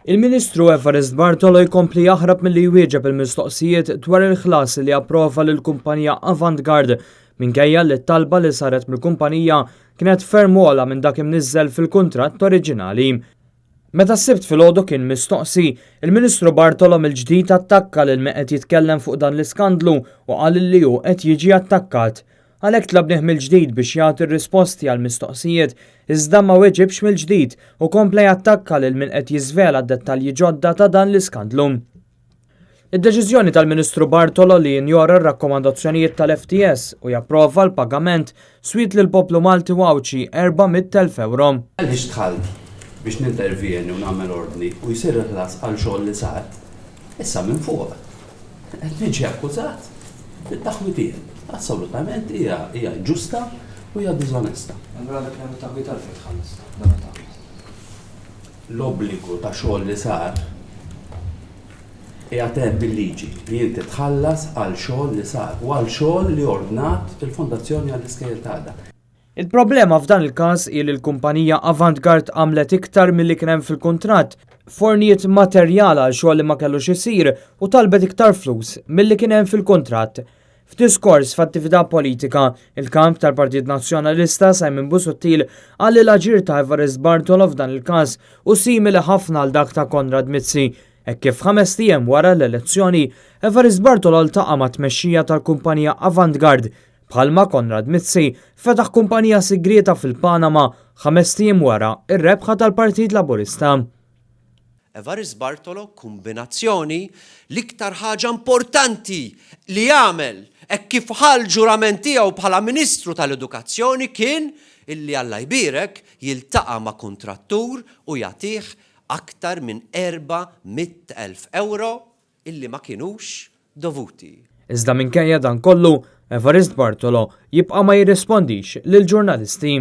Il-Ministru Evarist Bartolo jkompli jaħrab milli jwieġeb il-mistoqsijiet dwar il-ħlas li approva lill-kumpanija Avantgard minkejja li t-talba li saret mill-kumpanija kienet ferm ogħla minn dak imniżżel fil-kuntratt oriġinali. Meta s-sibt filgħodu kien mistoqsi, il-Ministru Bartolo mill-ġdid attakka lil min qed jitkellem fuq dan l-iskandlu u qal li hu qed jiġi attakkat. Għalhekk tlabnieh mill-ġdid biex jagħti risposti għal mistoqsijiet iżda ma weġibx mill-ġdid u kompla jattakka lil min qed jiżvela d-dettalji ġodda ta' dan l-iskandlu. Id-deċiżjoni tal-Ministru Bartolo li jinjora r-rakkomandazzjonijiet tal-FTS u japprova l-pagament swit lil poplu Malti wawċi 400,000 euro. Għaliex tħallt biex nintervjeni u nagħmel ordni u jsir il-ħlas għal xogħol li sar, issa minn fuq. Qed niġi akkużat bit-taħwitien. Assolutament hija ġusta u hija diżonesta. Allura dak li taħwit għalfejn tħallas. L-obbligu ta' xogħol li sar hija teħ bil-liġi li inti tħallas għal xogħol li sar u għal xogħol li ordnat il-Fondazzjoni għall-Iskejjel tagħha. Il-problema f'dan il-każ hi li l-kumpanija Avantgard għamlet iktar milli kien hemm fil-kuntratt, forniet materjal għal xogħol li ma kellux isir u talbet iktar flus milli kien hemm fil-kuntratt. F'diskors f'attività politika, il-kamp tal-Partit Nazzjonalista Simon Busuttil qal li l-aġir ta' Evarist Bartolo f'dan il-każ u simili ħafna għal dak ta' Konrad Mizzi. Hekk kif 5 ijiem wara l-elezzjoni, Evarist Bartolo ltaqa' ma' tmexxija tal-kumpanija Avantgard bħalma Konrad Mizzi fetaħ kumpanija segreta fil-Panama 5 ijiem wara ir-rebħa tal-Partit Laburista. Evarist Bartolo kombinazzjoni l-iktar ħaġa importanti li jagħmel hekk kif ħal ġurament tiegħu bħala Ministru tal-Edukazzjoni kien illi Alla jbierek jiltaqa' ma' kuntrattur u jagħtih aktar minn 400,000 euro illi ma kinux dovuti. Iżda minkejja dan kollu, Evarist Bartolo jibqa' ma jirrispondix lill-ġurnalisti.